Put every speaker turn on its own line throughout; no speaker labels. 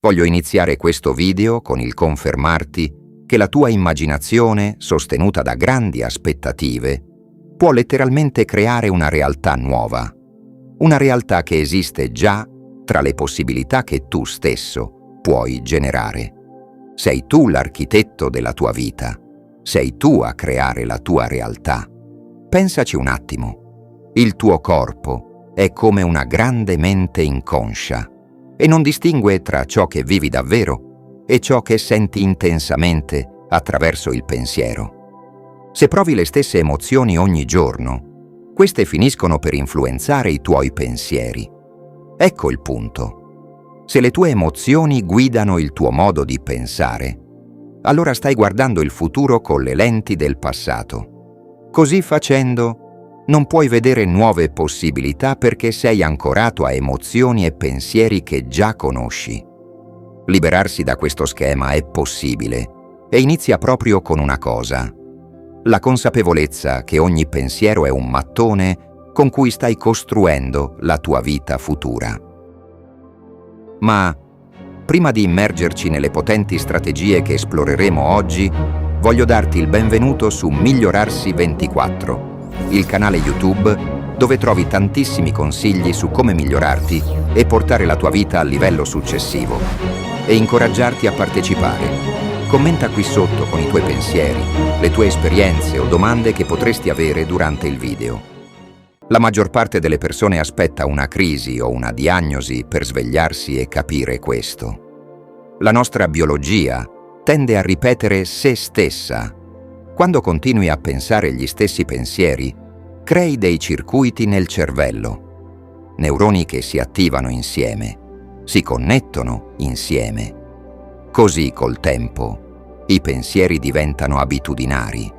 Voglio iniziare questo video con il confermarti che la tua immaginazione, sostenuta da grandi aspettative, può letteralmente creare una realtà nuova, una realtà che esiste già tra le possibilità che tu stesso puoi generare. Sei tu l'architetto della tua vita, sei tu a creare la tua realtà. Pensaci un attimo. Il tuo corpo è come una grande mente inconscia e non distingue tra ciò che vivi davvero e ciò che senti intensamente attraverso il pensiero. Se provi le stesse emozioni ogni giorno, queste finiscono per influenzare i tuoi pensieri. Ecco il punto. Se le tue emozioni guidano il tuo modo di pensare, allora stai guardando il futuro con le lenti del passato. Così facendo, non puoi vedere nuove possibilità perché sei ancorato a emozioni e pensieri che già conosci. Liberarsi da questo schema è possibile e inizia proprio con una cosa: la consapevolezza che ogni pensiero è un mattone con cui stai costruendo la tua vita futura. Ma prima di immergerci nelle potenti strategie che esploreremo oggi, voglio darti il benvenuto su Migliorarsi 24, il canale YouTube dove trovi tantissimi consigli su come migliorarti e portare la tua vita al livello successivo, e incoraggiarti a partecipare. Commenta qui sotto con i tuoi pensieri, le tue esperienze o domande che potresti avere durante il video. La maggior parte delle persone aspetta una crisi o una diagnosi per svegliarsi e capire questo. La nostra biologia tende a ripetere se stessa. Quando continui a pensare gli stessi pensieri, crei dei circuiti nel cervello, neuroni che si attivano insieme, si connettono insieme. Così col tempo i pensieri diventano abitudinari.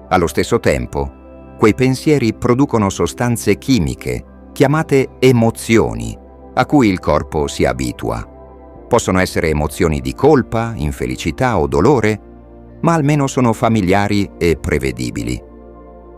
Allo stesso tempo, quei pensieri producono sostanze chimiche chiamate emozioni, a cui il corpo si abitua. Possono essere emozioni di colpa, infelicità o dolore, ma almeno sono familiari e prevedibili.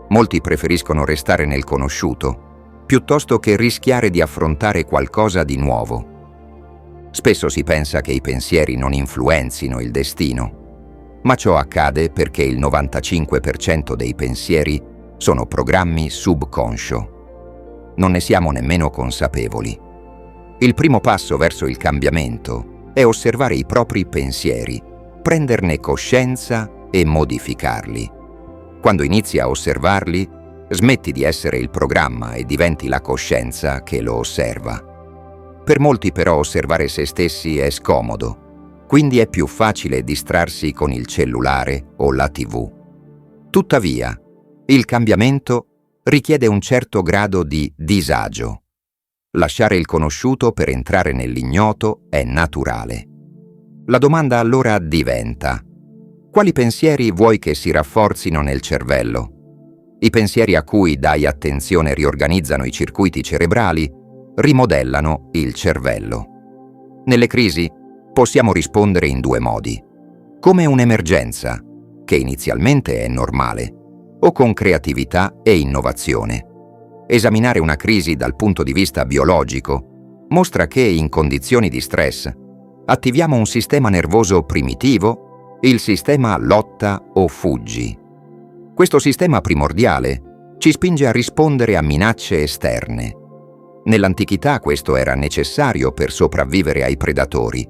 Molti preferiscono restare nel conosciuto, piuttosto che rischiare di affrontare qualcosa di nuovo. Spesso si pensa che i pensieri non influenzino il destino, ma ciò accade perché il 95% dei pensieri sono programmi subconscio. Non ne siamo nemmeno consapevoli. Il primo passo verso il cambiamento è osservare i propri pensieri, prenderne coscienza e modificarli. Quando inizi a osservarli, smetti di essere il programma e diventi la coscienza che lo osserva. Per molti però osservare se stessi è scomodo, quindi è più facile distrarsi con il cellulare o la TV. Tuttavia, il cambiamento richiede un certo grado di disagio. Lasciare il conosciuto per entrare nell'ignoto è naturale. La domanda allora diventa: quali pensieri vuoi che si rafforzino nel cervello? I pensieri a cui dai attenzione riorganizzano i circuiti cerebrali, rimodellano il cervello. Nelle crisi possiamo rispondere in due modi: come un'emergenza, che inizialmente è normale, o con creatività e innovazione. Esaminare una crisi dal punto di vista biologico mostra che in condizioni di stress attiviamo un sistema nervoso primitivo, il sistema lotta o fuggi. Questo sistema primordiale ci spinge a rispondere a minacce esterne. Nell'antichità questo era necessario per sopravvivere ai predatori,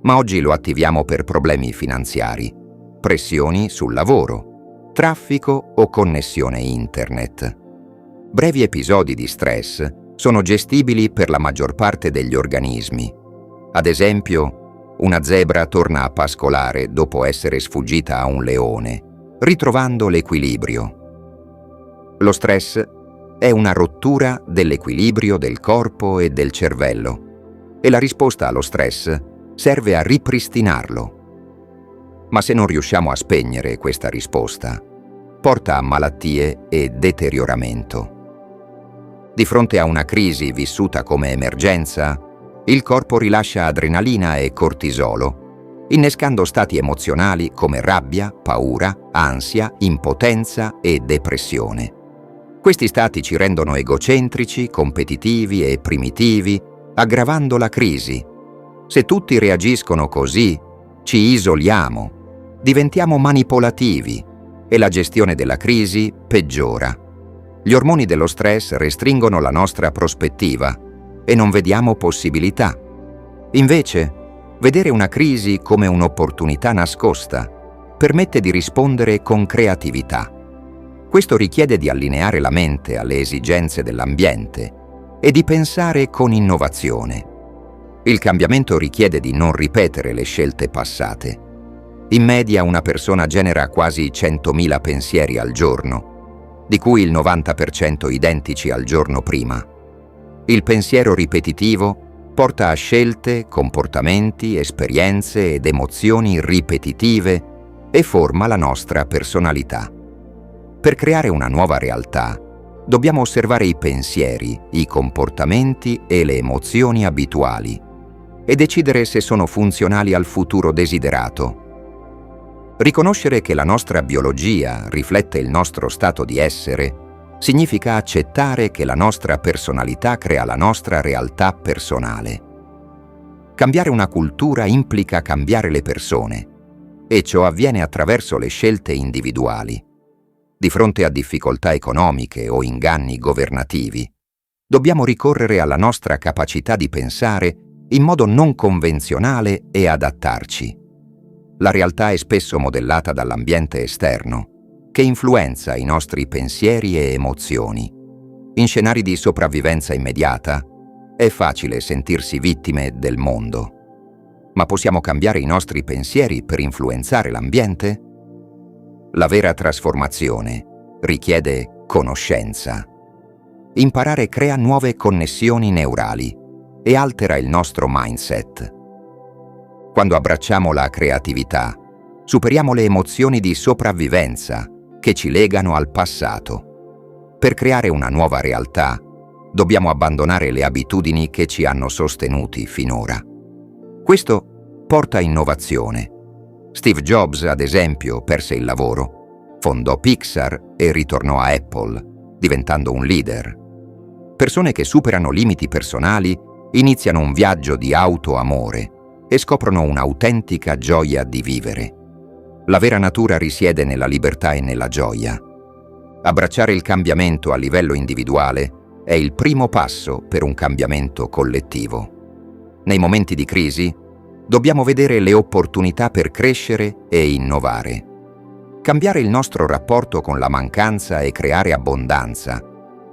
ma oggi lo attiviamo per problemi finanziari, pressioni sul lavoro, traffico o connessione internet. Brevi episodi di stress sono gestibili per la maggior parte degli organismi. Ad esempio, una zebra torna a pascolare dopo essere sfuggita a un leone, ritrovando l'equilibrio. Lo stress è una rottura dell'equilibrio del corpo e del cervello, e la risposta allo stress serve a ripristinarlo. Ma se non riusciamo a spegnere questa risposta, porta a malattie e deterioramento. Di fronte a una crisi vissuta come emergenza, il corpo rilascia adrenalina e cortisolo, innescando stati emozionali come rabbia, paura, ansia, impotenza e depressione. Questi stati ci rendono egocentrici, competitivi e primitivi, aggravando la crisi. Se tutti reagiscono così, ci isoliamo, diventiamo manipolativi e la gestione della crisi peggiora. Gli ormoni dello stress restringono la nostra prospettiva e non vediamo possibilità. Invece, vedere una crisi come un'opportunità nascosta permette di rispondere con creatività. Questo richiede di allineare la mente alle esigenze dell'ambiente e di pensare con innovazione. Il cambiamento richiede di non ripetere le scelte passate. In media una persona genera quasi 100.000 pensieri al giorno, di cui il 90% identici al giorno prima. Il pensiero ripetitivo porta a scelte, comportamenti, esperienze ed emozioni ripetitive e forma la nostra personalità. Per creare una nuova realtà, dobbiamo osservare i pensieri, i comportamenti e le emozioni abituali e decidere se sono funzionali al futuro desiderato. Riconoscere che la nostra biologia riflette il nostro stato di essere significa accettare che la nostra personalità crea la nostra realtà personale. Cambiare una cultura implica cambiare le persone, e ciò avviene attraverso le scelte individuali. Di fronte a difficoltà economiche o inganni governativi, dobbiamo ricorrere alla nostra capacità di pensare in modo non convenzionale e adattarci. La realtà è spesso modellata dall'ambiente esterno, che influenza i nostri pensieri e emozioni. In scenari di sopravvivenza immediata, è facile sentirsi vittime del mondo. Ma possiamo cambiare i nostri pensieri per influenzare l'ambiente? La vera trasformazione richiede conoscenza. Imparare crea nuove connessioni neurali e altera il nostro mindset. Quando abbracciamo la creatività, superiamo le emozioni di sopravvivenza che ci legano al passato. Per creare una nuova realtà, dobbiamo abbandonare le abitudini che ci hanno sostenuti finora. Questo porta a innovazione. Steve Jobs, ad esempio, perse il lavoro, fondò Pixar e ritornò a Apple, diventando un leader. Persone che superano limiti personali iniziano un viaggio di autoamore e scoprono un'autentica gioia di vivere. La vera natura risiede nella libertà e nella gioia. Abbracciare il cambiamento a livello individuale è il primo passo per un cambiamento collettivo. Nei momenti di crisi, dobbiamo vedere le opportunità per crescere e innovare. Cambiare il nostro rapporto con la mancanza e creare abbondanza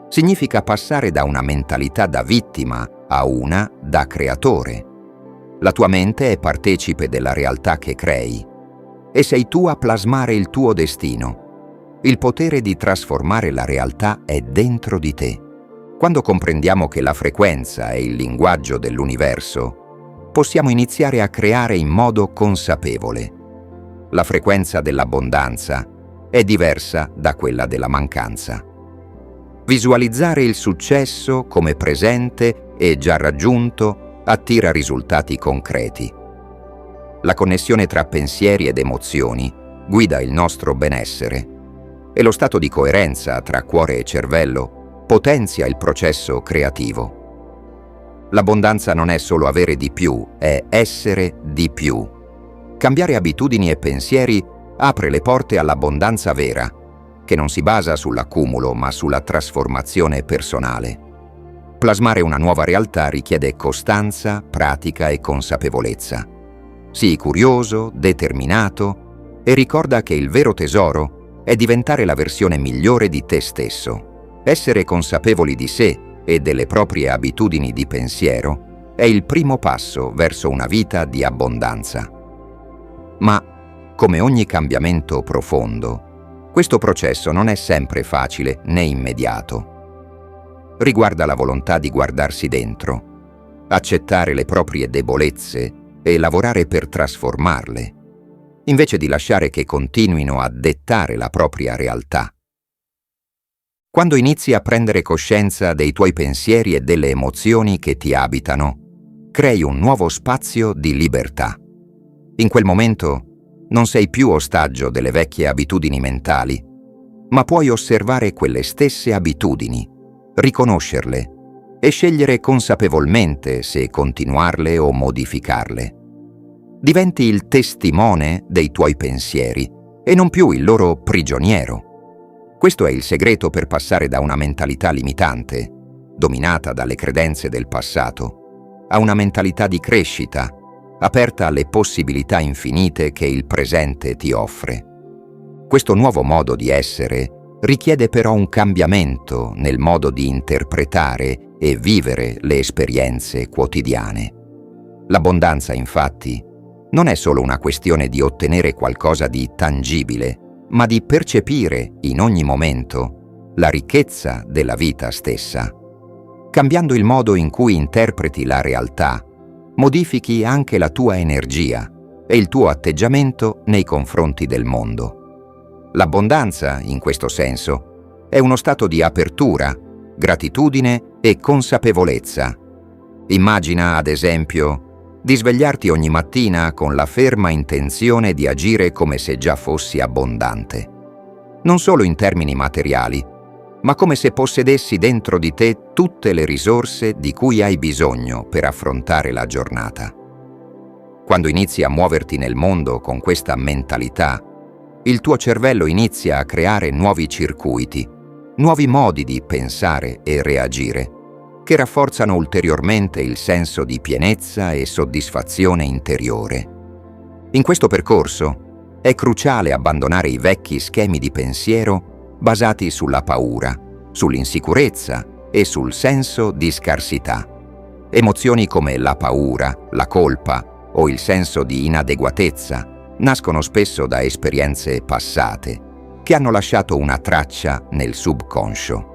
significa passare da una mentalità da vittima a una da creatore. La tua mente è partecipe della realtà che crei e sei tu a plasmare il tuo destino. Il potere di trasformare la realtà è dentro di te. Quando comprendiamo che la frequenza è il linguaggio dell'universo, possiamo iniziare a creare in modo consapevole. La frequenza dell'abbondanza è diversa da quella della mancanza. Visualizzare il successo come presente e già raggiunto attira risultati concreti. La connessione tra pensieri ed emozioni guida il nostro benessere e lo stato di coerenza tra cuore e cervello potenzia il processo creativo. L'abbondanza non è solo avere di più, è essere di più. Cambiare abitudini e pensieri apre le porte all'abbondanza vera, che non si basa sull'accumulo ma sulla trasformazione personale. Plasmare una nuova realtà richiede costanza, pratica e consapevolezza. Sii curioso, determinato e ricorda che il vero tesoro è diventare la versione migliore di te stesso. Essere consapevoli di sé e delle proprie abitudini di pensiero è il primo passo verso una vita di abbondanza. Ma, come ogni cambiamento profondo, questo processo non è sempre facile né immediato. Riguarda la volontà di guardarsi dentro, accettare le proprie debolezze e lavorare per trasformarle, invece di lasciare che continuino a dettare la propria realtà. Quando inizi a prendere coscienza dei tuoi pensieri e delle emozioni che ti abitano, crei un nuovo spazio di libertà. In quel momento non sei più ostaggio delle vecchie abitudini mentali, ma puoi osservare quelle stesse abitudini, riconoscerle e scegliere consapevolmente se continuarle o modificarle. Diventi il testimone dei tuoi pensieri e non più il loro prigioniero. Questo è il segreto per passare da una mentalità limitante, dominata dalle credenze del passato, a una mentalità di crescita, aperta alle possibilità infinite che il presente ti offre. Questo nuovo modo di essere richiede però un cambiamento nel modo di interpretare e vivere le esperienze quotidiane. L'abbondanza, infatti, non è solo una questione di ottenere qualcosa di tangibile, ma di percepire in ogni momento la ricchezza della vita stessa. Cambiando il modo in cui interpreti la realtà, modifichi anche la tua energia e il tuo atteggiamento nei confronti del mondo. L'abbondanza, in questo senso, è uno stato di apertura, gratitudine e consapevolezza. Immagina, ad esempio, di svegliarti ogni mattina con la ferma intenzione di agire come se già fossi abbondante. Non solo in termini materiali, ma come se possedessi dentro di te tutte le risorse di cui hai bisogno per affrontare la giornata. Quando inizi a muoverti nel mondo con questa mentalità, il tuo cervello inizia a creare nuovi circuiti, nuovi modi di pensare e reagire, che rafforzano ulteriormente il senso di pienezza e soddisfazione interiore. In questo percorso è cruciale abbandonare i vecchi schemi di pensiero basati sulla paura, sull'insicurezza e sul senso di scarsità. Emozioni come la paura, la colpa o il senso di inadeguatezza nascono spesso da esperienze passate che hanno lasciato una traccia nel subconscio.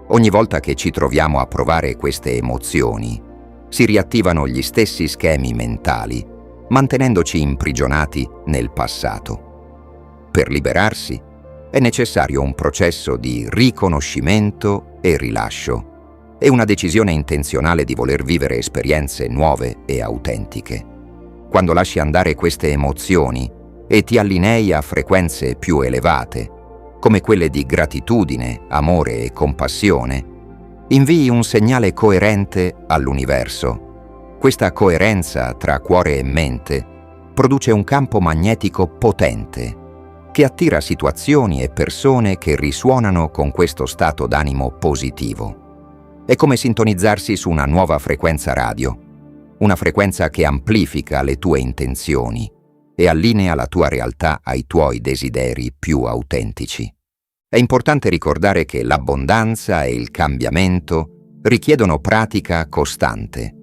Ogni volta che ci troviamo a provare queste emozioni, si riattivano gli stessi schemi mentali, mantenendoci imprigionati nel passato. Per liberarsi è necessario un processo di riconoscimento e rilascio e una decisione intenzionale di voler vivere esperienze nuove e autentiche. Quando lasci andare queste emozioni e ti allinei a frequenze più elevate, come quelle di gratitudine, amore e compassione, invii un segnale coerente all'universo. Questa coerenza tra cuore e mente produce un campo magnetico potente che attira situazioni e persone che risuonano con questo stato d'animo positivo. È come sintonizzarsi su una nuova frequenza radio, una frequenza che amplifica le tue intenzioni e allinea la tua realtà ai tuoi desideri più autentici. È importante ricordare che l'abbondanza e il cambiamento richiedono pratica costante.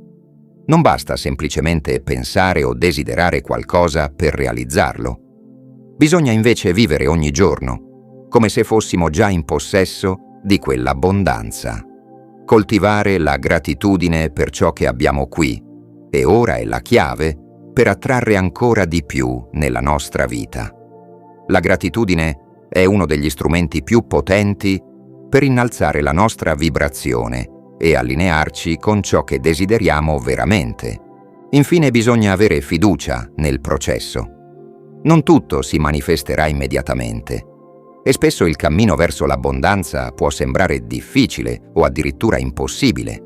Non basta semplicemente pensare o desiderare qualcosa per realizzarlo. Bisogna invece vivere ogni giorno, come se fossimo già in possesso di quell'abbondanza. Coltivare la gratitudine per ciò che abbiamo qui, e ora è la chiave per attrarre ancora di più nella nostra vita. La gratitudine è uno degli strumenti più potenti per innalzare la nostra vibrazione e allinearci con ciò che desideriamo veramente. Infine bisogna avere fiducia nel processo. Non tutto si manifesterà immediatamente e spesso il cammino verso l'abbondanza può sembrare difficile o addirittura impossibile,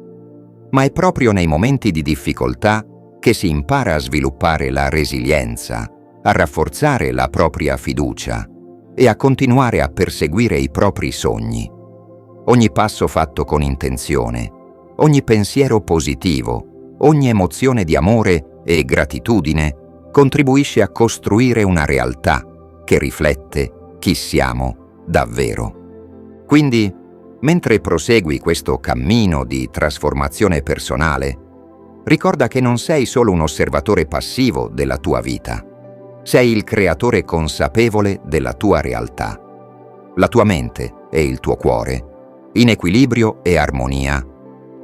ma è proprio nei momenti di difficoltà che si impara a sviluppare la resilienza, a rafforzare la propria fiducia e a continuare a perseguire i propri sogni. Ogni passo fatto con intenzione, ogni pensiero positivo, ogni emozione di amore e gratitudine contribuisce a costruire una realtà che riflette chi siamo davvero. Quindi, mentre prosegui questo cammino di trasformazione personale, ricorda che non sei solo un osservatore passivo della tua vita. Sei il creatore consapevole della tua realtà. La tua mente e il tuo cuore, in equilibrio e armonia,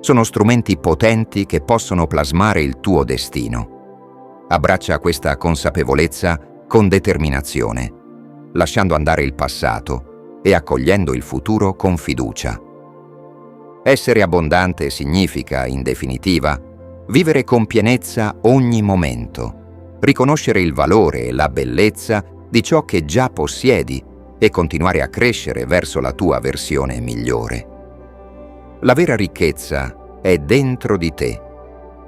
sono strumenti potenti che possono plasmare il tuo destino. Abbraccia questa consapevolezza con determinazione, lasciando andare il passato e accogliendo il futuro con fiducia. Essere abbondante significa, in definitiva, vivere con pienezza ogni momento, riconoscere il valore e la bellezza di ciò che già possiedi e continuare a crescere verso la tua versione migliore. La vera ricchezza è dentro di te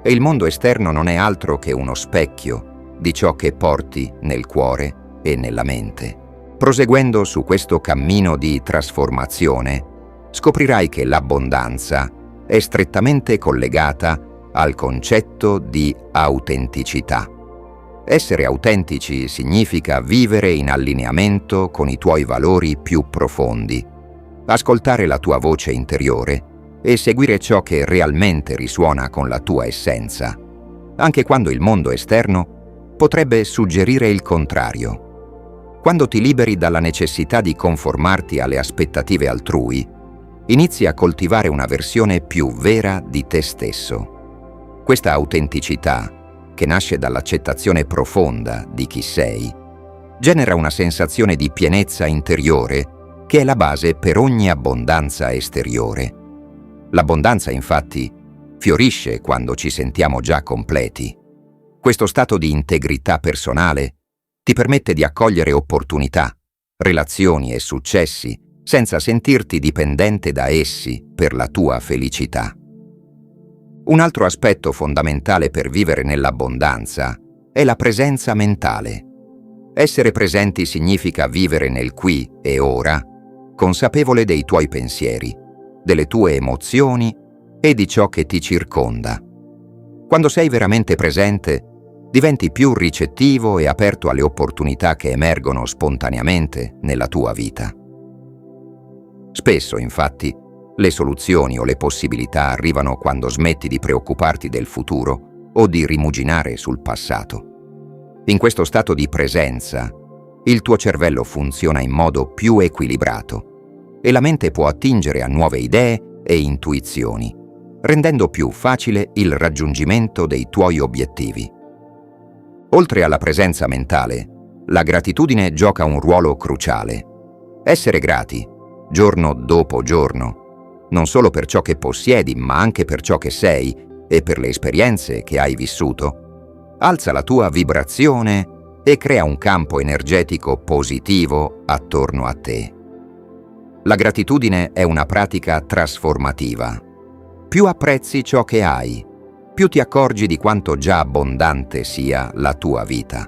e il mondo esterno non è altro che uno specchio di ciò che porti nel cuore e nella mente. Proseguendo su questo cammino di trasformazione, scoprirai che l'abbondanza è strettamente collegata al concetto di autenticità. Essere autentici significa vivere in allineamento con i tuoi valori più profondi, ascoltare la tua voce interiore e seguire ciò che realmente risuona con la tua essenza, anche quando il mondo esterno potrebbe suggerire il contrario. Quando ti liberi dalla necessità di conformarti alle aspettative altrui, inizi a coltivare una versione più vera di te stesso. Questa autenticità, che nasce dall'accettazione profonda di chi sei, genera una sensazione di pienezza interiore che è la base per ogni abbondanza esteriore. L'abbondanza, infatti, fiorisce quando ci sentiamo già completi. Questo stato di integrità personale ti permette di accogliere opportunità, relazioni e successi senza sentirti dipendente da essi per la tua felicità. Un altro aspetto fondamentale per vivere nell'abbondanza è la presenza mentale. Essere presenti significa vivere nel qui e ora, consapevole dei tuoi pensieri, delle tue emozioni e di ciò che ti circonda. Quando sei veramente presente, diventi più ricettivo e aperto alle opportunità che emergono spontaneamente nella tua vita. Spesso, infatti, le soluzioni o le possibilità arrivano quando smetti di preoccuparti del futuro o di rimuginare sul passato. In questo stato di presenza, il tuo cervello funziona in modo più equilibrato e la mente può attingere a nuove idee e intuizioni, rendendo più facile il raggiungimento dei tuoi obiettivi. Oltre alla presenza mentale, la gratitudine gioca un ruolo cruciale. Essere grati, giorno dopo giorno, non solo per ciò che possiedi, ma anche per ciò che sei e per le esperienze che hai vissuto, alza la tua vibrazione e crea un campo energetico positivo attorno a te. La gratitudine è una pratica trasformativa. Più apprezzi ciò che hai, più ti accorgi di quanto già abbondante sia la tua vita.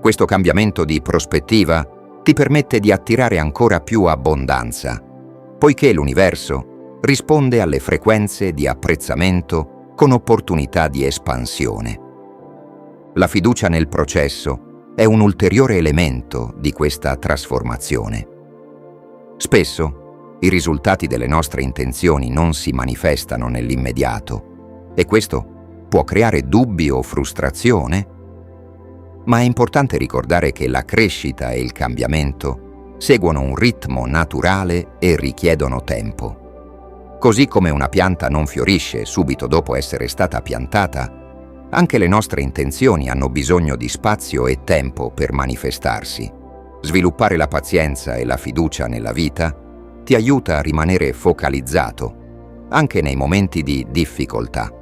Questo cambiamento di prospettiva ti permette di attirare ancora più abbondanza, poiché l'universo risponde alle frequenze di apprezzamento con opportunità di espansione. La fiducia nel processo è un ulteriore elemento di questa trasformazione. Spesso i risultati delle nostre intenzioni non si manifestano nell'immediato e questo può creare dubbi o frustrazione, ma è importante ricordare che la crescita e il cambiamento seguono un ritmo naturale e richiedono tempo. Così come una pianta non fiorisce subito dopo essere stata piantata, anche le nostre intenzioni hanno bisogno di spazio e tempo per manifestarsi. Sviluppare la pazienza e la fiducia nella vita ti aiuta a rimanere focalizzato, anche nei momenti di difficoltà.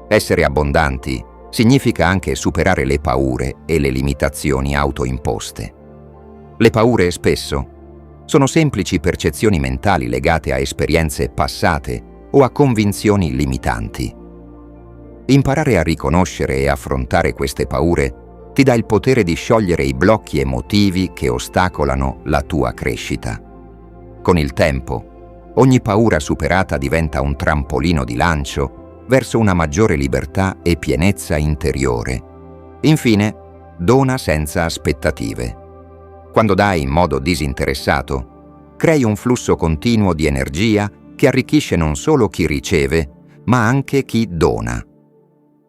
Essere abbondanti significa anche superare le paure e le limitazioni autoimposte. Le paure spesso sono semplici percezioni mentali legate a esperienze passate o a convinzioni limitanti. Imparare a riconoscere e affrontare queste paure ti dà il potere di sciogliere i blocchi emotivi che ostacolano la tua crescita. Con il tempo, ogni paura superata diventa un trampolino di lancio verso una maggiore libertà e pienezza interiore. Infine, dona senza aspettative. Quando dai in modo disinteressato, crei un flusso continuo di energia che arricchisce non solo chi riceve, ma anche chi dona.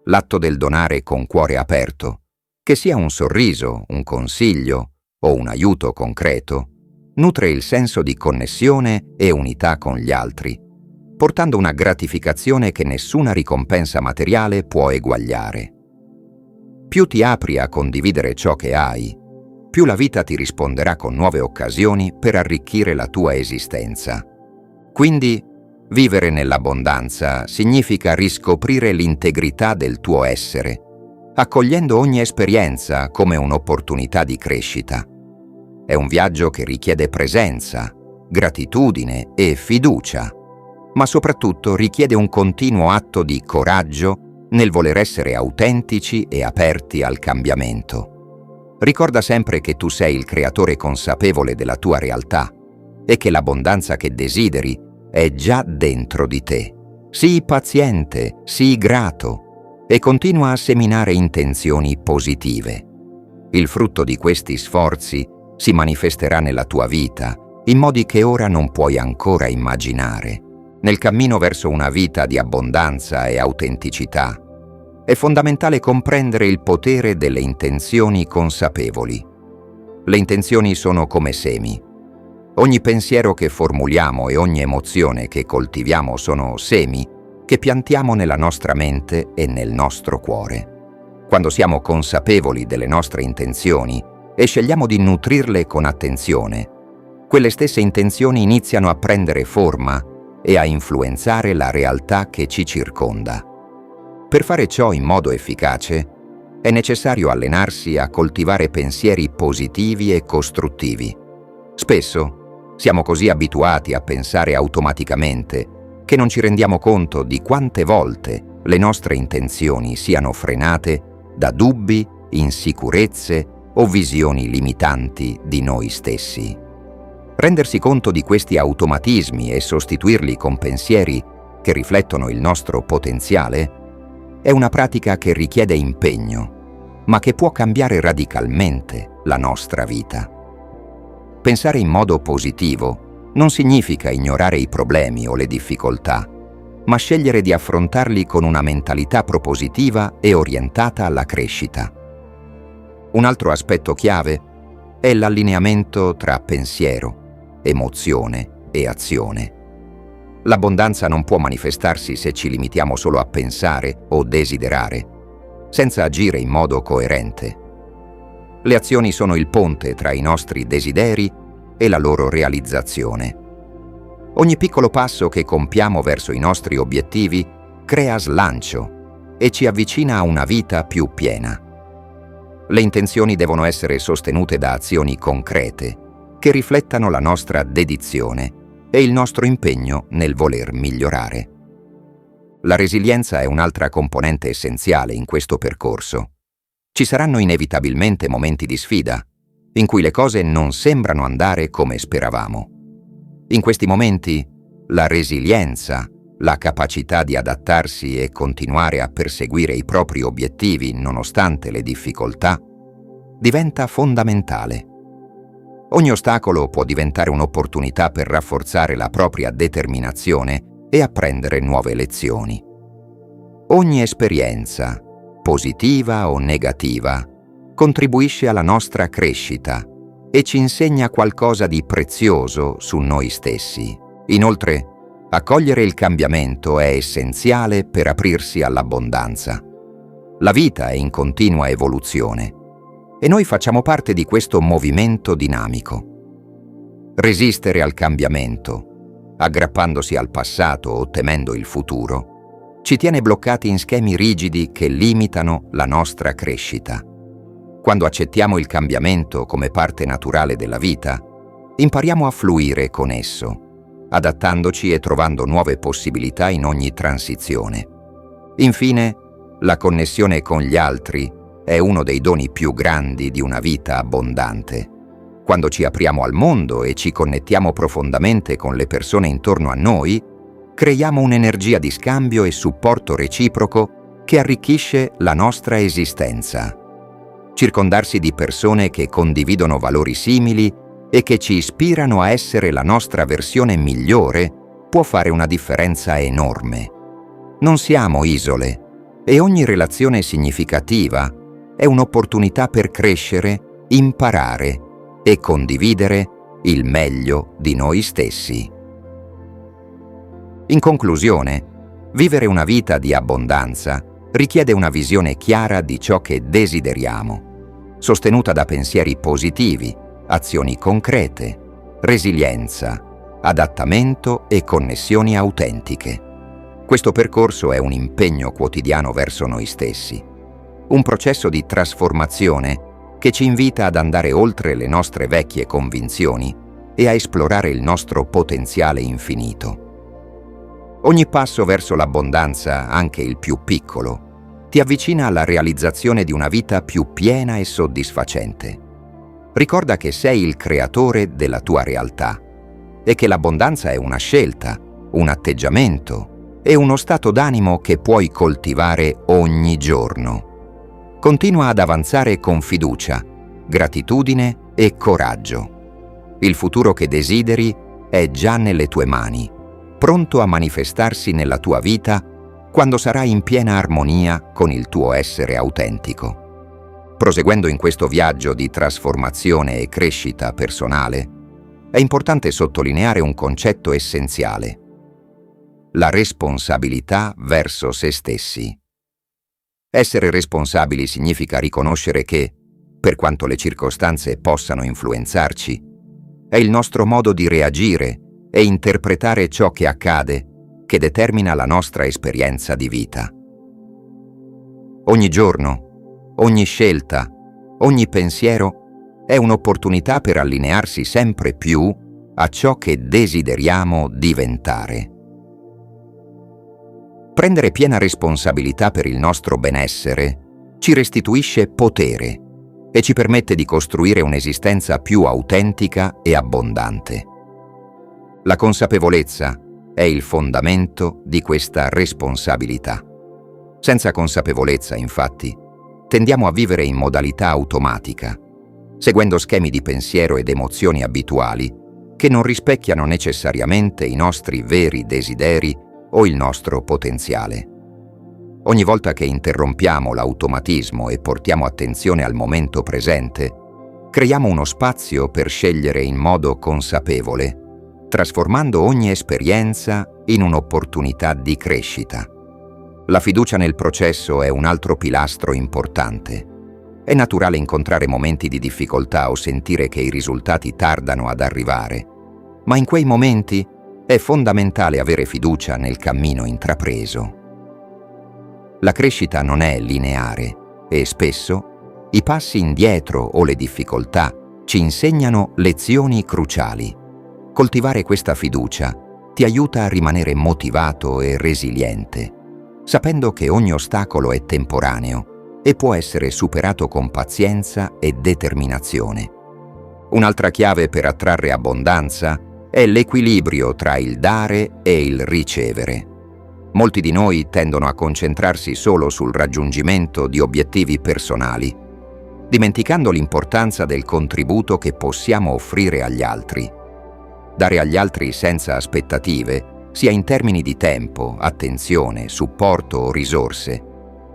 L'atto del donare con cuore aperto, che sia un sorriso, un consiglio o un aiuto concreto, nutre il senso di connessione e unità con gli altri, portando una gratificazione che nessuna ricompensa materiale può eguagliare. Più ti apri a condividere ciò che hai, più la vita ti risponderà con nuove occasioni per arricchire la tua esistenza. Quindi, vivere nell'abbondanza significa riscoprire l'integrità del tuo essere, accogliendo ogni esperienza come un'opportunità di crescita. È un viaggio che richiede presenza, gratitudine e fiducia, ma soprattutto richiede un continuo atto di coraggio nel voler essere autentici e aperti al cambiamento. Ricorda sempre che tu sei il creatore consapevole della tua realtà e che l'abbondanza che desideri è già dentro di te. Sii paziente, sii grato e continua a seminare intenzioni positive. Il frutto di questi sforzi si manifesterà nella tua vita in modi che ora non puoi ancora immaginare. Nel cammino verso una vita di abbondanza e autenticità è fondamentale comprendere il potere delle intenzioni consapevoli. Le intenzioni sono come semi. Ogni pensiero che formuliamo e ogni emozione che coltiviamo sono semi che piantiamo nella nostra mente e nel nostro cuore. Quando siamo consapevoli delle nostre intenzioni e scegliamo di nutrirle con attenzione, quelle stesse intenzioni iniziano a prendere forma e a influenzare la realtà che ci circonda. Per fare ciò in modo efficace, è necessario allenarsi a coltivare pensieri positivi e costruttivi. Spesso siamo così abituati a pensare automaticamente che non ci rendiamo conto di quante volte le nostre intenzioni siano frenate da dubbi, insicurezze o visioni limitanti di noi stessi. Rendersi conto di questi automatismi e sostituirli con pensieri che riflettono il nostro potenziale è una pratica che richiede impegno, ma che può cambiare radicalmente la nostra vita. Pensare in modo positivo non significa ignorare i problemi o le difficoltà, ma scegliere di affrontarli con una mentalità propositiva e orientata alla crescita. Un altro aspetto chiave è l'allineamento tra pensiero, emozione e azione. L'abbondanza non può manifestarsi se ci limitiamo solo a pensare o desiderare, senza agire in modo coerente. Le azioni sono il ponte tra i nostri desideri e la loro realizzazione. Ogni piccolo passo che compiamo verso i nostri obiettivi crea slancio e ci avvicina a una vita più piena. Le intenzioni devono essere sostenute da azioni concrete che riflettano la nostra dedizione e il nostro impegno nel voler migliorare. La resilienza è un'altra componente essenziale in questo percorso. Ci saranno inevitabilmente momenti di sfida, in cui le cose non sembrano andare come speravamo. In questi momenti, la resilienza, la capacità di adattarsi e continuare a perseguire i propri obiettivi nonostante le difficoltà, diventa fondamentale. Ogni ostacolo può diventare un'opportunità per rafforzare la propria determinazione e apprendere nuove lezioni. Ogni esperienza, positiva o negativa, contribuisce alla nostra crescita e ci insegna qualcosa di prezioso su noi stessi. Inoltre, accogliere il cambiamento è essenziale per aprirsi all'abbondanza. La vita è in continua evoluzione e noi facciamo parte di questo movimento dinamico. Resistere al cambiamento, aggrappandosi al passato o temendo il futuro, ci tiene bloccati in schemi rigidi che limitano la nostra crescita. Quando accettiamo il cambiamento come parte naturale della vita, impariamo a fluire con esso, adattandoci e trovando nuove possibilità in ogni transizione. Infine, la connessione con gli altri è uno dei doni più grandi di una vita abbondante. Quando ci apriamo al mondo e ci connettiamo profondamente con le persone intorno a noi, creiamo un'energia di scambio e supporto reciproco che arricchisce la nostra esistenza. Circondarsi di persone che condividono valori simili e che ci ispirano a essere la nostra versione migliore può fare una differenza enorme. Non siamo isole e ogni relazione significativa è un'opportunità per crescere, imparare e condividere il meglio di noi stessi. In conclusione, vivere una vita di abbondanza richiede una visione chiara di ciò che desideriamo, sostenuta da pensieri positivi, azioni concrete, resilienza, adattamento e connessioni autentiche. Questo percorso è un impegno quotidiano verso noi stessi, un processo di trasformazione che ci invita ad andare oltre le nostre vecchie convinzioni e a esplorare il nostro potenziale infinito. Ogni passo verso l'abbondanza, anche il più piccolo, ti avvicina alla realizzazione di una vita più piena e soddisfacente. Ricorda che sei il creatore della tua realtà e che l'abbondanza è una scelta, un atteggiamento e uno stato d'animo che puoi coltivare ogni giorno. Continua ad avanzare con fiducia, gratitudine e coraggio. Il futuro che desideri è già nelle tue mani, pronto a manifestarsi nella tua vita quando sarai in piena armonia con il tuo essere autentico. Proseguendo in questo viaggio di trasformazione e crescita personale, è importante sottolineare un concetto essenziale: la responsabilità verso se stessi. Essere responsabili significa riconoscere che, per quanto le circostanze possano influenzarci, è il nostro modo di reagire e interpretare ciò che accade che determina la nostra esperienza di vita. Ogni giorno, ogni scelta, ogni pensiero è un'opportunità per allinearsi sempre più a ciò che desideriamo diventare. Prendere piena responsabilità per il nostro benessere ci restituisce potere e ci permette di costruire un'esistenza più autentica e abbondante. La consapevolezza è il fondamento di questa responsabilità. Senza consapevolezza, infatti, tendiamo a vivere in modalità automatica, seguendo schemi di pensiero ed emozioni abituali che non rispecchiano necessariamente i nostri veri desideri o il nostro potenziale. Ogni volta che interrompiamo l'automatismo e portiamo attenzione al momento presente, creiamo uno spazio per scegliere in modo consapevole, trasformando ogni esperienza in un'opportunità di crescita. La fiducia nel processo è un altro pilastro importante. È naturale incontrare momenti di difficoltà o sentire che i risultati tardano ad arrivare, ma in quei momenti è fondamentale avere fiducia nel cammino intrapreso. La crescita non è lineare e spesso i passi indietro o le difficoltà ci insegnano lezioni cruciali. Coltivare questa fiducia ti aiuta a rimanere motivato e resiliente, sapendo che ogni ostacolo è temporaneo e può essere superato con pazienza e determinazione. Un'altra chiave per attrarre abbondanza è l'equilibrio tra il dare e il ricevere. Molti di noi tendono a concentrarsi solo sul raggiungimento di obiettivi personali, dimenticando l'importanza del contributo che possiamo offrire agli altri. Dare agli altri senza aspettative, sia in termini di tempo, attenzione, supporto o risorse,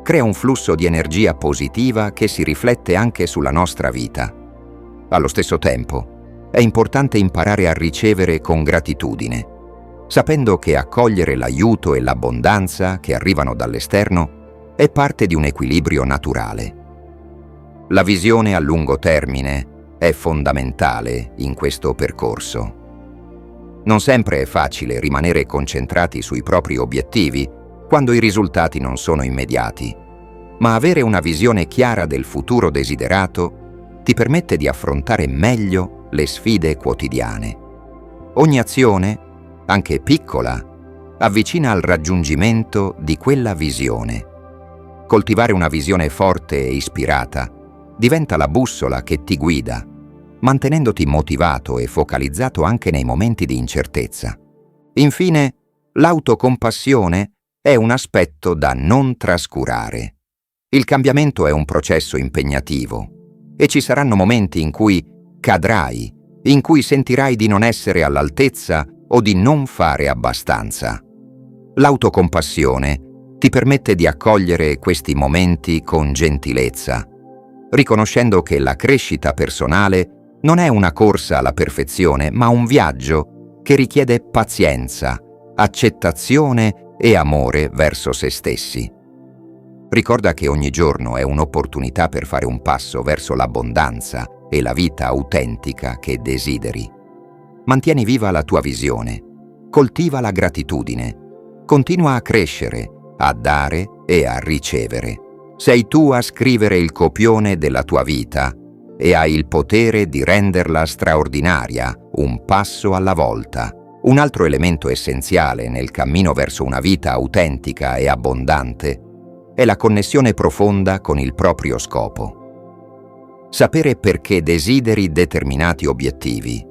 crea un flusso di energia positiva che si riflette anche sulla nostra vita. Allo stesso tempo, è importante imparare a ricevere con gratitudine, sapendo che accogliere l'aiuto e l'abbondanza che arrivano dall'esterno è parte di un equilibrio naturale. La visione a lungo termine è fondamentale in questo percorso. Non sempre è facile rimanere concentrati sui propri obiettivi quando i risultati non sono immediati, ma avere una visione chiara del futuro desiderato ti permette di affrontare meglio le sfide quotidiane. Ogni azione, anche piccola, avvicina al raggiungimento di quella visione. Coltivare una visione forte e ispirata diventa la bussola che ti guida, mantenendoti motivato e focalizzato anche nei momenti di incertezza. Infine, l'autocompassione è un aspetto da non trascurare. Il cambiamento è un processo impegnativo e ci saranno momenti in cui cadrai, in cui sentirai di non essere all'altezza o di non fare abbastanza. L'autocompassione ti permette di accogliere questi momenti con gentilezza, riconoscendo che la crescita personale non è una corsa alla perfezione, ma un viaggio che richiede pazienza, accettazione e amore verso se stessi. Ricorda che ogni giorno è un'opportunità per fare un passo verso l'abbondanza e la vita autentica che desideri. Mantieni viva la tua visione, coltiva la gratitudine, continua a crescere, a dare e a ricevere. Sei tu a scrivere il copione della tua vita e hai il potere di renderla straordinaria, un passo alla volta, Un altro elemento essenziale nel cammino verso una vita autentica e abbondante è la connessione profonda con il proprio scopo. Sapere perché desideri determinati obiettivi,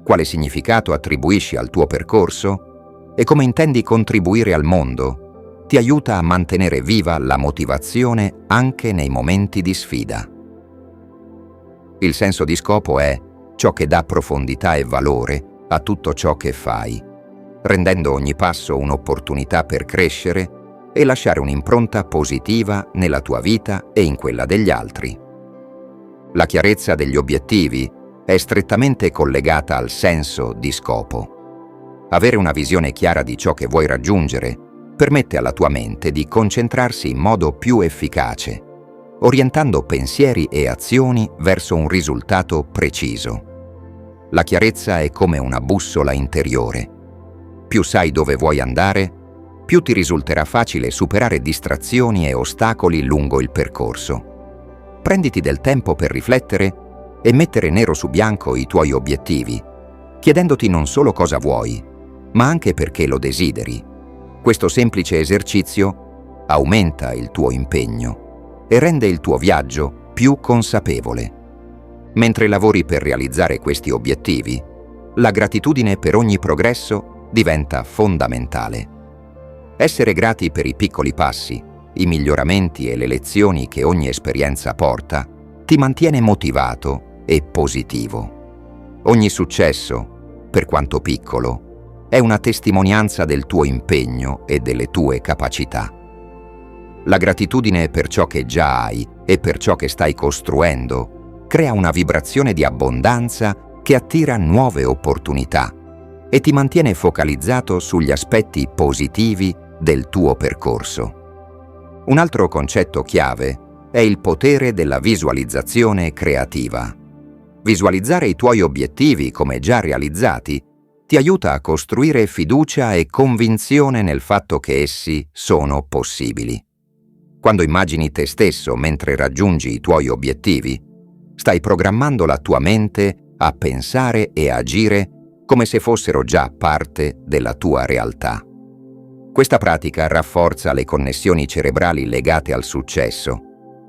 quale significato attribuisci al tuo percorso e come intendi contribuire al mondo ti aiuta a mantenere viva la motivazione anche nei momenti di sfida. Il senso di scopo è ciò che dà profondità e valore a tutto ciò che fai, rendendo ogni passo un'opportunità per crescere e lasciare un'impronta positiva nella tua vita e in quella degli altri. La chiarezza degli obiettivi è strettamente collegata al senso di scopo. Avere una visione chiara di ciò che vuoi raggiungere permette alla tua mente di concentrarsi in modo più efficace, orientando pensieri e azioni verso un risultato preciso. La chiarezza è come una bussola interiore. Più sai dove vuoi andare, più ti risulterà facile superare distrazioni e ostacoli lungo il percorso. Prenditi del tempo per riflettere e mettere nero su bianco i tuoi obiettivi, chiedendoti non solo cosa vuoi, ma anche perché lo desideri. Questo semplice esercizio aumenta il tuo impegno e rende il tuo viaggio più consapevole. Mentre lavori per realizzare questi obiettivi, la gratitudine per ogni progresso diventa fondamentale. Essere grati per i piccoli passi, i miglioramenti e le lezioni che ogni esperienza porta, ti mantiene motivato e positivo. Ogni successo, per quanto piccolo, è una testimonianza del tuo impegno e delle tue capacità. La gratitudine per ciò che già hai e per ciò che stai costruendo crea una vibrazione di abbondanza che attira nuove opportunità e ti mantiene focalizzato sugli aspetti positivi del tuo percorso. Un altro concetto chiave è il potere della visualizzazione creativa. Visualizzare i tuoi obiettivi come già realizzati ti aiuta a costruire fiducia e convinzione nel fatto che essi sono possibili. Quando immagini te stesso mentre raggiungi i tuoi obiettivi, stai programmando la tua mente a pensare e agire come se fossero già parte della tua realtà. Questa pratica rafforza le connessioni cerebrali legate al successo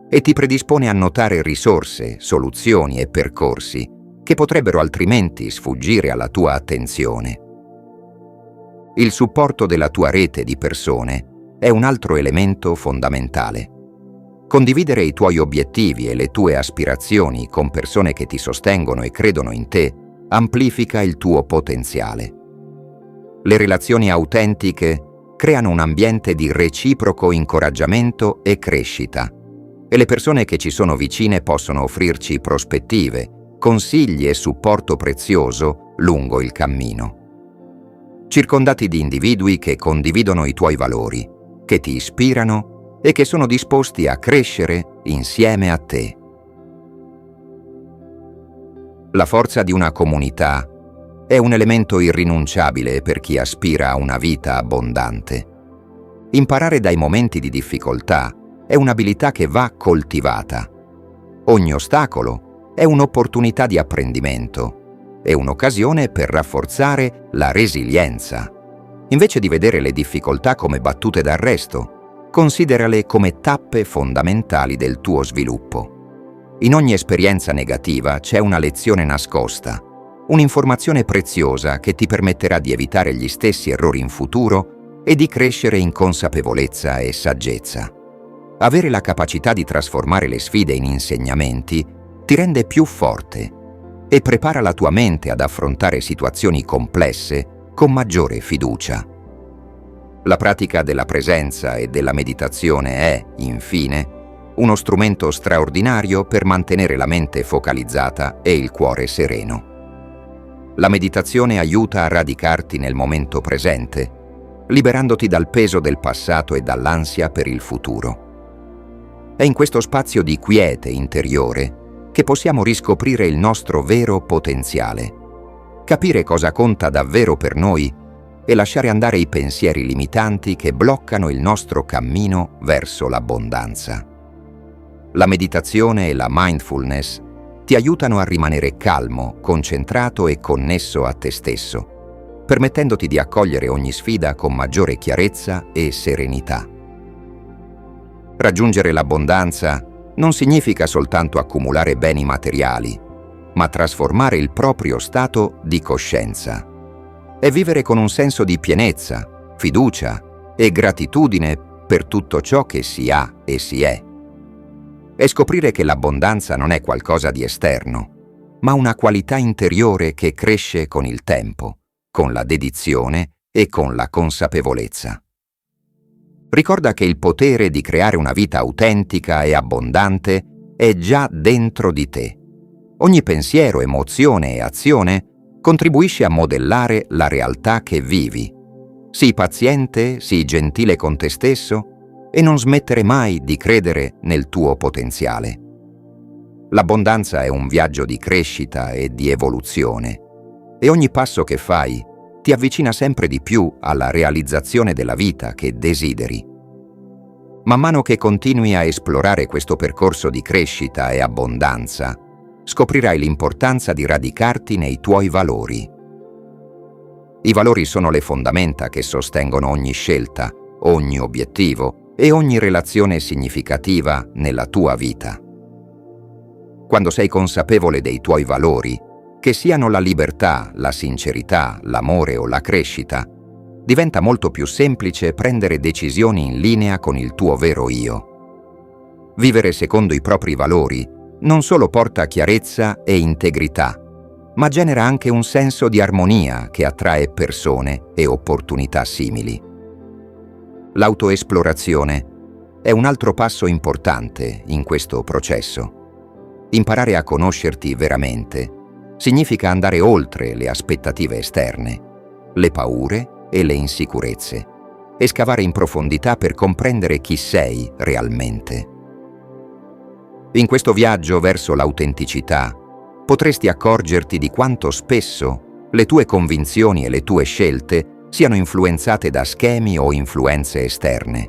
e ti predispone a notare risorse, soluzioni e percorsi che potrebbero altrimenti sfuggire alla tua attenzione. Il supporto della tua rete di persone è un altro elemento fondamentale. Condividere i tuoi obiettivi e le tue aspirazioni con persone che ti sostengono e credono in te amplifica il tuo potenziale. Le relazioni autentiche creano un ambiente di reciproco incoraggiamento e crescita, e le persone che ci sono vicine possono offrirci prospettive, consigli e supporto prezioso lungo il cammino. Circondati di individui che condividono i tuoi valori, che ti ispirano e che sono disposti a crescere insieme a te. La forza di una comunità è un elemento irrinunciabile per chi aspira a una vita abbondante. Imparare dai momenti di difficoltà è un'abilità che va coltivata. Ogni ostacolo è un'opportunità di apprendimento e un'occasione per rafforzare la resilienza. Invece di vedere le difficoltà come battute d'arresto, considerale come tappe fondamentali del tuo sviluppo. In ogni esperienza negativa c'è una lezione nascosta, un'informazione preziosa che ti permetterà di evitare gli stessi errori in futuro e di crescere in consapevolezza e saggezza. Avere la capacità di trasformare le sfide in insegnamenti ti rende più forte e prepara la tua mente ad affrontare situazioni complesse con maggiore fiducia. La pratica della presenza e della meditazione è, infine, uno strumento straordinario per mantenere la mente focalizzata e il cuore sereno. La meditazione aiuta a radicarti nel momento presente, liberandoti dal peso del passato e dall'ansia per il futuro. È in questo spazio di quiete interiore che possiamo riscoprire il nostro vero potenziale, capire cosa conta davvero per noi e lasciare andare i pensieri limitanti che bloccano il nostro cammino verso l'abbondanza. La meditazione e la mindfulness ti aiutano a rimanere calmo, concentrato e connesso a te stesso, permettendoti di accogliere ogni sfida con maggiore chiarezza e serenità. Raggiungere l'abbondanza non significa soltanto accumulare beni materiali, ma trasformare il proprio stato di coscienza e vivere con un senso di pienezza, fiducia e gratitudine per tutto ciò che si ha e si è. E scoprire che l'abbondanza non è qualcosa di esterno, ma una qualità interiore che cresce con il tempo, con la dedizione e con la consapevolezza. Ricorda che il potere di creare una vita autentica e abbondante è già dentro di te. Ogni pensiero, emozione e azione contribuisce a modellare la realtà che vivi. Sii paziente, sii gentile con te stesso e non smettere mai di credere nel tuo potenziale. L'abbondanza è un viaggio di crescita e di evoluzione e ogni passo che fai ti avvicina sempre di più alla realizzazione della vita che desideri. Man mano che continui a esplorare questo percorso di crescita e abbondanza, scoprirai l'importanza di radicarti nei tuoi valori. I valori sono le fondamenta che sostengono ogni scelta, ogni obiettivo e ogni relazione significativa nella tua vita. Quando sei consapevole dei tuoi valori, che siano la libertà, la sincerità, l'amore o la crescita, diventa molto più semplice prendere decisioni in linea con il tuo vero io. Vivere secondo i propri valori non solo porta chiarezza e integrità, ma genera anche un senso di armonia che attrae persone e opportunità simili. L'autoesplorazione è un altro passo importante in questo processo. Imparare a conoscerti veramente significa andare oltre le aspettative esterne, le paure e le insicurezze, e scavare in profondità per comprendere chi sei realmente. In questo viaggio verso l'autenticità potresti accorgerti di quanto spesso le tue convinzioni e le tue scelte siano influenzate da schemi o influenze esterne.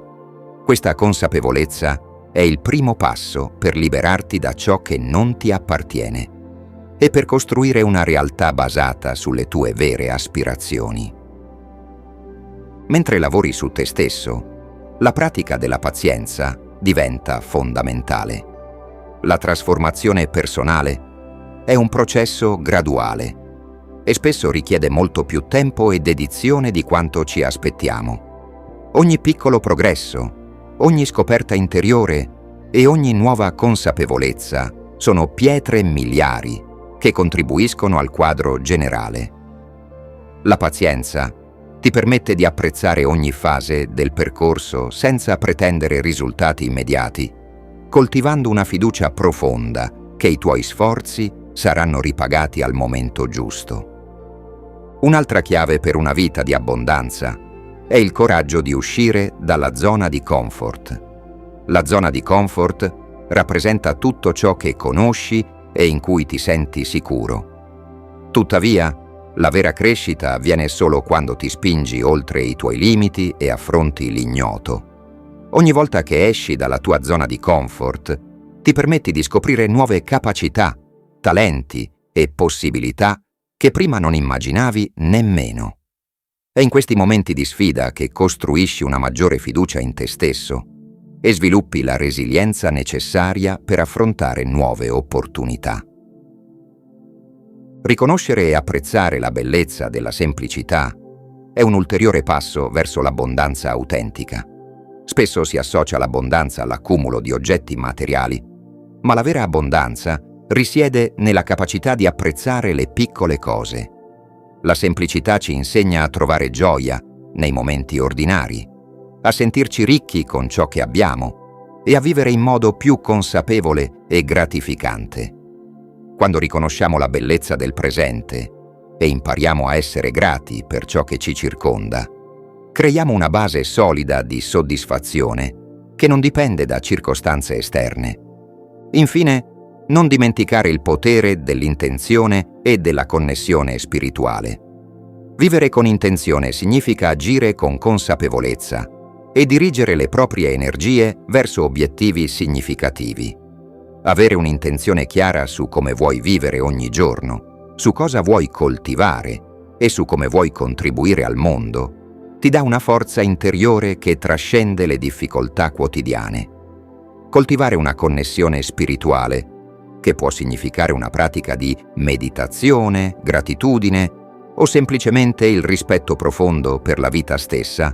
Questa consapevolezza è il primo passo per liberarti da ciò che non ti appartiene e per costruire una realtà basata sulle tue vere aspirazioni. Mentre lavori su te stesso, la pratica della pazienza diventa fondamentale. La trasformazione personale è un processo graduale e spesso richiede molto più tempo e dedizione di quanto ci aspettiamo. Ogni piccolo progresso, ogni scoperta interiore e ogni nuova consapevolezza sono pietre miliari che contribuiscono al quadro generale. La pazienza ti permette di apprezzare ogni fase del percorso senza pretendere risultati immediati, coltivando una fiducia profonda che i tuoi sforzi saranno ripagati al momento giusto. Un'altra chiave per una vita di abbondanza è il coraggio di uscire dalla zona di comfort. La zona di comfort rappresenta tutto ciò che conosci e in cui ti senti sicuro. Tuttavia, la vera crescita avviene solo quando ti spingi oltre i tuoi limiti e affronti l'ignoto. Ogni volta che esci dalla tua zona di comfort, ti permetti di scoprire nuove capacità, talenti e possibilità che prima non immaginavi nemmeno. È in questi momenti di sfida che costruisci una maggiore fiducia in te stesso e sviluppi la resilienza necessaria per affrontare nuove opportunità. Riconoscere e apprezzare la bellezza della semplicità è un ulteriore passo verso l'abbondanza autentica. Spesso si associa l'abbondanza all'accumulo di oggetti materiali, ma la vera abbondanza risiede nella capacità di apprezzare le piccole cose. La semplicità ci insegna a trovare gioia nei momenti ordinari, a sentirci ricchi con ciò che abbiamo e a vivere in modo più consapevole e gratificante. Quando riconosciamo la bellezza del presente e impariamo a essere grati per ciò che ci circonda, creiamo una base solida di soddisfazione che non dipende da circostanze esterne. Infine, non dimenticare il potere dell'intenzione e della connessione spirituale. Vivere con intenzione significa agire con consapevolezza e dirigere le proprie energie verso obiettivi significativi. Avere un'intenzione chiara su come vuoi vivere ogni giorno, su cosa vuoi coltivare e su come vuoi contribuire al mondo, ti dà una forza interiore che trascende le difficoltà quotidiane. Coltivare una connessione spirituale, che può significare una pratica di meditazione, gratitudine o semplicemente il rispetto profondo per la vita stessa,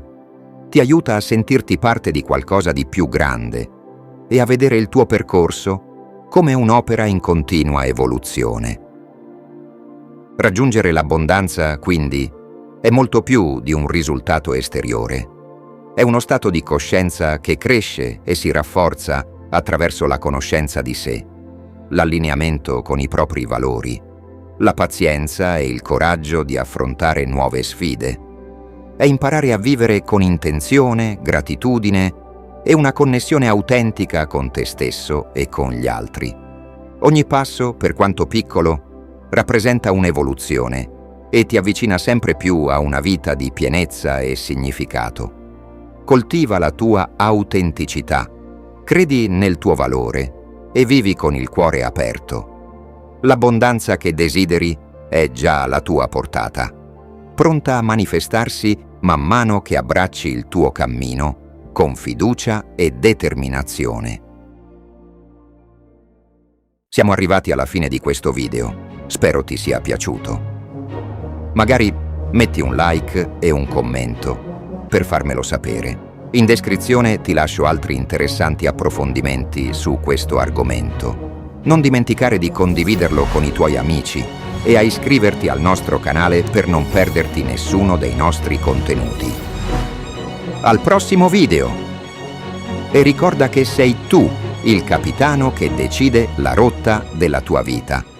ti aiuta a sentirti parte di qualcosa di più grande e a vedere il tuo percorso come un'opera in continua evoluzione. Raggiungere l'abbondanza, quindi, è molto più di un risultato esteriore. È uno stato di coscienza che cresce e si rafforza attraverso la conoscenza di sé, l'allineamento con i propri valori, la pazienza e il coraggio di affrontare nuove sfide. È imparare a vivere con intenzione, gratitudine e una connessione autentica con te stesso e con gli altri. Ogni passo, per quanto piccolo, rappresenta un'evoluzione e ti avvicina sempre più a una vita di pienezza e significato. Coltiva la tua autenticità, credi nel tuo valore e vivi con il cuore aperto. L'abbondanza che desideri è già alla tua portata, pronta a manifestarsi man mano che abbracci il tuo cammino con fiducia e determinazione. Siamo arrivati alla fine di questo video, spero ti sia piaciuto. Magari metti un like e un commento per farmelo sapere. In descrizione ti lascio altri interessanti approfondimenti su questo argomento. Non dimenticare di condividerlo con i tuoi amici e a iscriverti al nostro canale per non perderti nessuno dei nostri contenuti. Al prossimo video! E ricorda che sei tu il capitano che decide la rotta della tua vita.